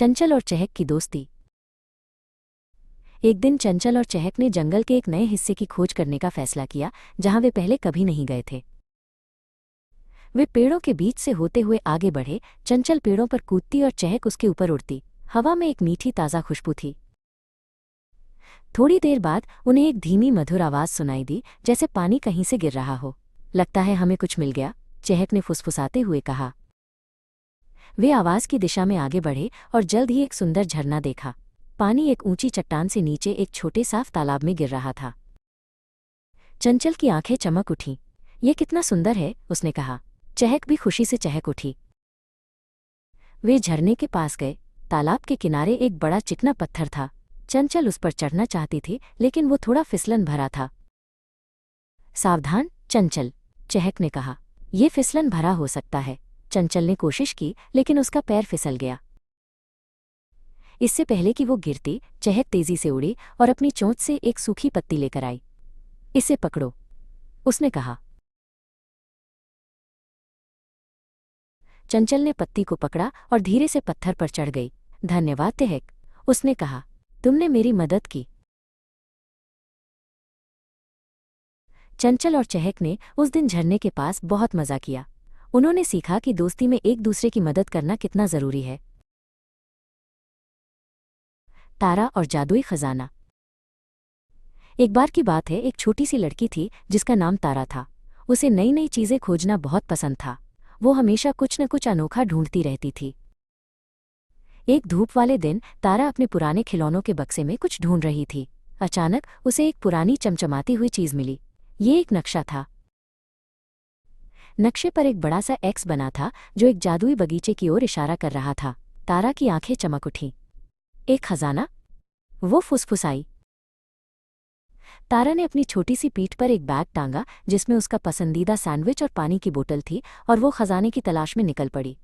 चंचल और चहक की दोस्ती। एक दिन चंचल और चहक ने जंगल के एक नए हिस्से की खोज करने का फैसला किया जहां वे पहले कभी नहीं गए थे। वे पेड़ों के बीच से होते हुए आगे बढ़े। चंचल पेड़ों पर कूदती और चहक उसके ऊपर उड़ती। हवा में एक मीठी ताज़ा खुशबू थी। थोड़ी देर बाद उन्हें एक धीमी मधुर आवाज़ सुनाई दी, जैसे पानी कहीं से गिर रहा हो। लगता है हमें कुछ मिल गया, चहक ने फुसफुसाते हुए कहा। वे आवाज़ की दिशा में आगे बढ़े और जल्द ही एक सुंदर झरना देखा। पानी एक ऊंची चट्टान से नीचे एक छोटे साफ तालाब में गिर रहा था। चंचल की आंखें चमक उठीं। ये कितना सुंदर है, उसने कहा। चहक भी खुशी से चहक उठी। वे झरने के पास गए। तालाब के किनारे एक बड़ा चिकना पत्थर था। चंचल उस पर चढ़ना चाहती थी, लेकिन वो थोड़ा फिसलन भरा था। सावधान चंचल, चहक ने कहा। ये फिसलन भरा हो सकता है। चंचल ने कोशिश की, लेकिन उसका पैर फिसल गया। इससे पहले कि वो गिरती, चहक तेजी से उड़ी और अपनी चोंच से एक सूखी पत्ती लेकर आई। इसे पकड़ो, उसने कहा। चंचल ने पत्ती को पकड़ा और धीरे से पत्थर पर चढ़ गई। धन्यवाद चहक, उसने कहा। तुमने मेरी मदद की। चंचल और चहक ने उस दिन झरने के पास बहुत मजा किया। उन्होंने सीखा कि दोस्ती में एक दूसरे की मदद करना कितना जरूरी है। तारा और जादुई खजाना। एक बार की बात है, एक छोटी सी लड़की थी जिसका नाम तारा था। उसे नई नई चीजें खोजना बहुत पसंद था। वो हमेशा कुछ न कुछ अनोखा ढूंढती रहती थी। एक धूप वाले दिन तारा अपने पुराने खिलौनों के बक्से में कुछ ढूंढ रही थी। अचानक उसे एक पुरानी चमचमाती हुई चीज मिली। ये एक नक्शा था। नक्शे पर एक बड़ा सा एक्स बना था जो एक जादुई बगीचे की ओर इशारा कर रहा था। तारा की आंखें चमक उठीं। एक खजाना? वो फुसफुसाई। तारा ने अपनी छोटी सी पीठ पर एक बैग टांगा जिसमें उसका पसंदीदा सैंडविच और पानी की बोतल थी, और वो खजाने की तलाश में निकल पड़ी।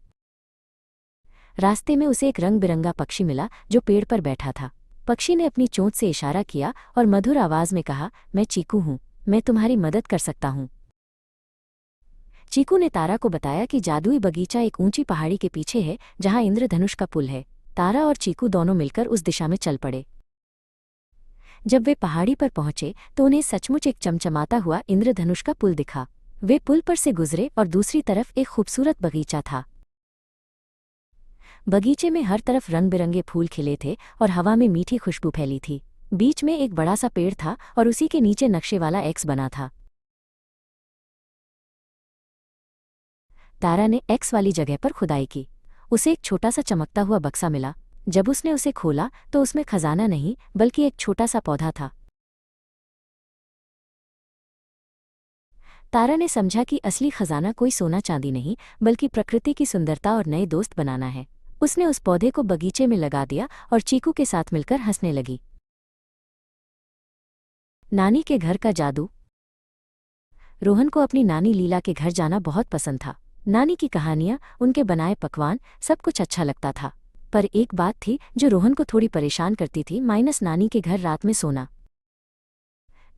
रास्ते में उसे एक रंग बिरंगा पक्षी मिला जो पेड़ पर बैठा था। पक्षी ने अपनी चोंच से इशारा किया और मधुर आवाज में कहा, मैं चीकू हूं, मैं तुम्हारी मदद कर सकता हूं। चीकू ने तारा को बताया कि जादुई बगीचा एक ऊंची पहाड़ी के पीछे है जहां इंद्रधनुष का पुल है। तारा और चीकू दोनों मिलकर उस दिशा में चल पड़े। जब वे पहाड़ी पर पहुंचे तो उन्हें सचमुच एक चमचमाता हुआ इंद्रधनुष का पुल दिखा। वे पुल पर से गुजरे और दूसरी तरफ एक खूबसूरत बगीचा था। बगीचे में हर तरफ रंग बिरंगे फूल खिले थे और हवा में मीठी खुशबू फैली थी। बीच में एक बड़ा सा पेड़ था और उसी के नीचे नक्शे वाला एक्स बना था। तारा ने एक्स वाली जगह पर खुदाई की। उसे एक छोटा सा चमकता हुआ बक्सा मिला। जब उसने उसे खोला तो उसमें खजाना नहीं बल्कि एक छोटा सा पौधा था। तारा ने समझा कि असली खजाना कोई सोना चांदी नहीं बल्कि प्रकृति की सुंदरता और नए दोस्त बनाना है। उसने उस पौधे को बगीचे में लगा दिया और चीकू के साथ मिलकर हंसने लगी। नानी के घर का जादू। रोहन को अपनी नानी लीला के घर जाना बहुत पसंद था। नानी की कहानियां, उनके बनाए पकवान, सब कुछ अच्छा लगता था। पर एक बात थी जो रोहन को थोड़ी परेशान करती थी, माइनस नानी के घर रात में सोना।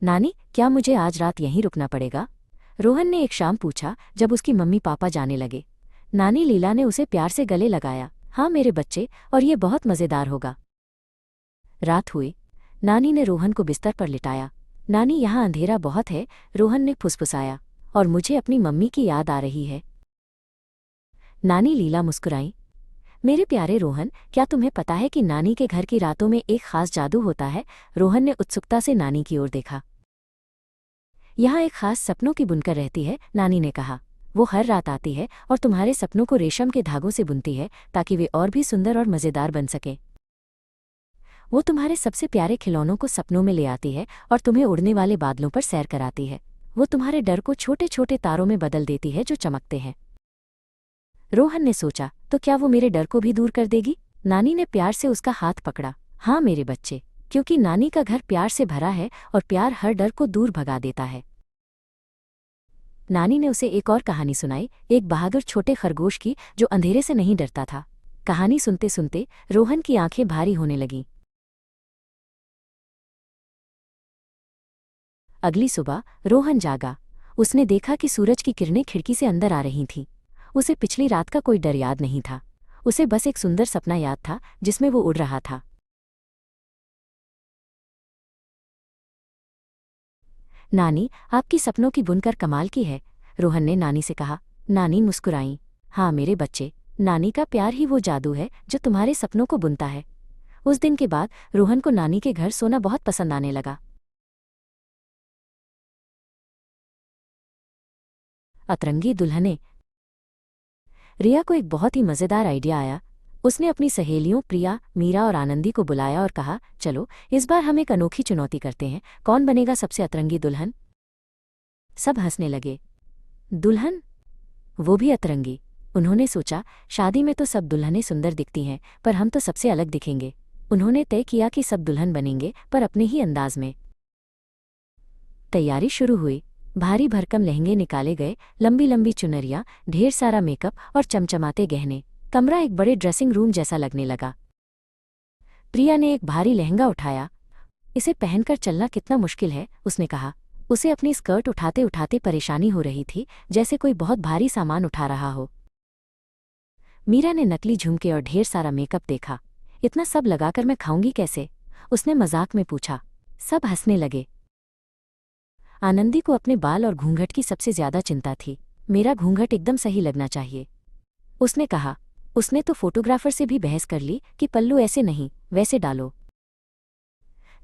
नानी, क्या मुझे आज रात यहीं रुकना पड़ेगा? रोहन ने एक शाम पूछा जब उसकी मम्मी पापा जाने लगे। नानी लीला ने उसे प्यार से गले लगाया। हाँ मेरे बच्चे, और ये बहुत मज़ेदार होगा। रात हुई। नानी ने रोहन को बिस्तर पर लिटाया। नानी, यहाँ अंधेरा बहुत है, रोहन ने फुसफुसाया, और मुझे अपनी मम्मी की याद आ रही है। नानी लीला मुस्कुराई। मेरे प्यारे रोहन, क्या तुम्हें पता है कि नानी के घर की रातों में एक खास जादू होता है? रोहन ने उत्सुकता से नानी की ओर देखा। यहाँ एक खास सपनों की बुनकर रहती है, नानी ने कहा। वो हर रात आती है और तुम्हारे सपनों को रेशम के धागों से बुनती है ताकि वे और भी सुंदर और मज़ेदार बन सकें। वो तुम्हारे सबसे प्यारे खिलौनों को सपनों में ले आती है और तुम्हें उड़ने वाले बादलों पर सैर कराती है। वो तुम्हारे डर को छोटे छोटे तारों में बदल देती है जो चमकते हैं। रोहन ने सोचा, तो क्या वो मेरे डर को भी दूर कर देगी? नानी ने प्यार से उसका हाथ पकड़ा। हाँ मेरे बच्चे, क्योंकि नानी का घर प्यार से भरा है और प्यार हर डर को दूर भगा देता है। नानी ने उसे एक और कहानी सुनाई, एक बहादुर छोटे खरगोश की जो अंधेरे से नहीं डरता था। कहानी सुनते सुनते रोहन की आंखें भारी होने लगीं। अगली सुबह रोहन जागा। उसने देखा कि सूरज की किरणें खिड़की से अंदर आ रही थीं। उसे पिछली रात का कोई डर याद नहीं था। उसे बस एक सुंदर सपना याद था जिसमें वो उड़ रहा था। नानी, आपकी सपनों की बुनकर कमाल की है, रोहन ने नानी से कहा। नानी मुस्कुराईं। हाँ मेरे बच्चे, नानी का प्यार ही वो जादू है जो तुम्हारे सपनों को बुनता है। उस दिन के बाद रोहन को नानी के घर सोना बहुत पसंद आने लगा। अतरंगी दुल्हनें। रिया को एक बहुत ही मज़ेदार आइडिया आया। उसने अपनी सहेलियों प्रिया, मीरा और आनंदी को बुलाया और कहा, चलो इस बार हम एक अनोखी चुनौती करते हैं, कौन बनेगा सबसे अतरंगी दुल्हन। सब हंसने लगे। दुल्हन, वो भी अतरंगी। उन्होंने सोचा, शादी में तो सब दुल्हनें सुंदर दिखती हैं, पर हम तो सबसे अलग दिखेंगे। उन्होंने तय किया कि सब दुल्हन बनेंगे, पर अपने ही अंदाज में। तैयारी शुरू हुई। भारी भरकम लहंगे निकाले गए, लंबी लंबी चुनरियां, ढेर सारा मेकअप और चमचमाते गहने। कमरा एक बड़े ड्रेसिंग रूम जैसा लगने लगा। प्रिया ने एक भारी लहंगा उठाया। इसे पहनकर चलना कितना मुश्किल है, उसने कहा। उसे अपनी स्कर्ट उठाते उठाते परेशानी हो रही थी, जैसे कोई बहुत भारी सामान उठा रहा हो। मीरा ने नकली झुमके और ढेर सारा मेकअप देखा। इतना सब लगाकर मैं खाऊंगी कैसे, उसने मजाक में पूछा। सब हंसने लगे। आनंदी को अपने बाल और घूंघट की सबसे ज्यादा चिंता थी। मेरा घूंघट एकदम सही लगना चाहिए, उसने कहा। उसने तो फोटोग्राफर से भी बहस कर ली कि पल्लू ऐसे नहीं, वैसे डालो।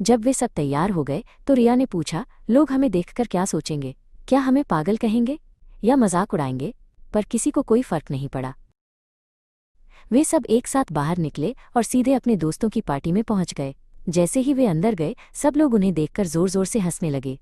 जब वे सब तैयार हो गए तो रिया ने पूछा, लोग हमें देखकर क्या सोचेंगे, क्या हमें पागल कहेंगे या मजाक उड़ाएंगे। पर किसी को कोई फर्क नहीं पड़ा। वे सब एक साथ बाहर निकले और सीधे अपने दोस्तों की पार्टी में पहुंच गए। जैसे ही वे अंदर गए, सब लोग उन्हें देखकर जोर जोर से हंसने लगे।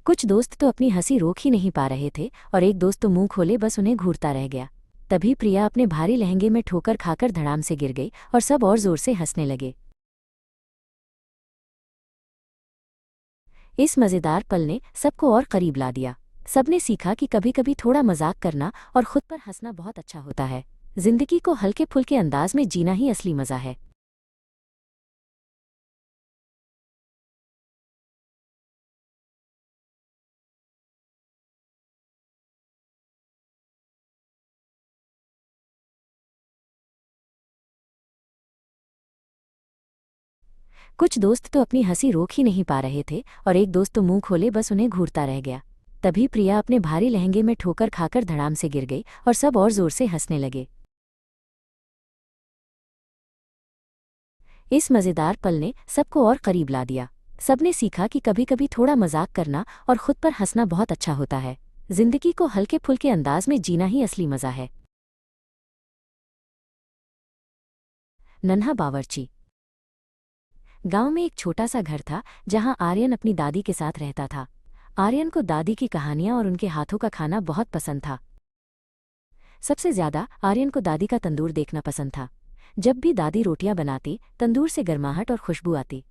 कुछ दोस्त तो अपनी हंसी रोक ही नहीं पा रहे थे और एक दोस्त तो मुंह खोले बस उन्हें घूरता रह गया। तभी प्रिया अपने भारी लहंगे में ठोकर खाकर धड़ाम से गिर गई और सब और जोर से हंसने लगे। इस मज़ेदार पल ने सबको और करीब ला दिया। सबने सीखा कि कभी कभी थोड़ा मजाक करना और खुद पर हंसना बहुत अच्छा होता है। जिंदगी को हल्के फुल्के अंदाज में जीना ही असली मजा है। कुछ दोस्त तो अपनी हंसी रोक ही नहीं पा रहे थे और एक दोस्त तो मुंह खोले बस उन्हें घूरता रह गया। तभी प्रिया अपने भारी लहंगे में ठोकर खाकर धड़ाम से गिर गई और सब और जोर से हंसने लगे। इस मज़ेदार पल ने सबको और करीब ला दिया। सबने सीखा कि कभी कभी थोड़ा मजाक करना और खुद पर हंसना बहुत अच्छा होता है। जिंदगी को हल्के फुल्के अंदाज में जीना ही असली मजा है। नन्हा बावर्ची। गांव में एक छोटा सा घर था जहां आर्यन अपनी दादी के साथ रहता था। आर्यन को दादी की कहानियां और उनके हाथों का खाना बहुत पसंद था। सबसे ज्यादा आर्यन को दादी का तंदूर देखना पसंद था। जब भी दादी रोटियां बनाती, तंदूर से गर्माहट और खुशबू आती।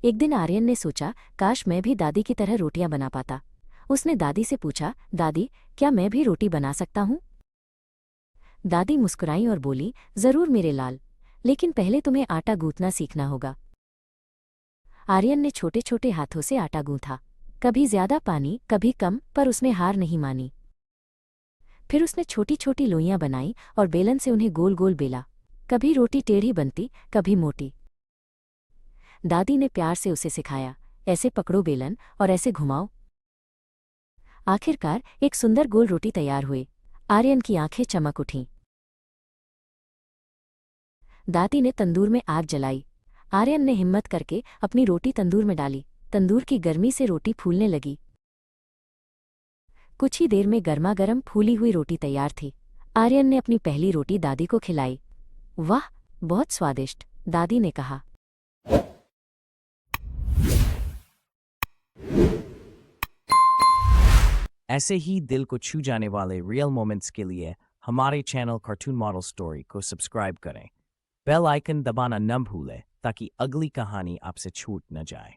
एक दिन आर्यन ने सोचा, काश मैं भी दादी की तरह रोटियां बना पाता। उसने दादी से पूछा, दादी, क्या मैं भी रोटी बना सकता हूँ। दादी मुस्कुराई और बोली, जरूर मेरे लाल, लेकिन पहले तुम्हें आटा गूंथना सीखना होगा। आर्यन ने छोटे छोटे हाथों से आटा गूंथा। कभी ज्यादा पानी, कभी कम, पर उसने हार नहीं मानी। फिर उसने छोटी छोटी लोइयां बनाई और बेलन से उन्हें गोल गोल बेला। कभी रोटी टेढ़ी बनती, कभी मोटी। दादी ने प्यार से उसे सिखाया, ऐसे पकड़ो बेलन और ऐसे घुमाओ। आखिरकार एक सुंदर गोल रोटी तैयार हुई। आर्यन की आंखें चमक उठीं। दादी ने तंदूर में आग जलाई। आर्यन ने हिम्मत करके अपनी रोटी तंदूर में डाली। तंदूर की गर्मी से रोटी फूलने लगी। कुछ ही देर में गर्मा गर्म फूली हुई रोटी तैयार थी। आर्यन ने अपनी पहली रोटी दादी को खिलाई। वाह, बहुत स्वादिष्ट, दादी ने कहा। ऐसे ही दिल को छू जाने वाले रियल मोमेंट्स के लिए हमारे चैनल कार्टून मॉडल स्टोरी को सब्सक्राइब करें। बेल आइकन दबाना न भूलें ताकि अगली कहानी आपसे छूट न जाए।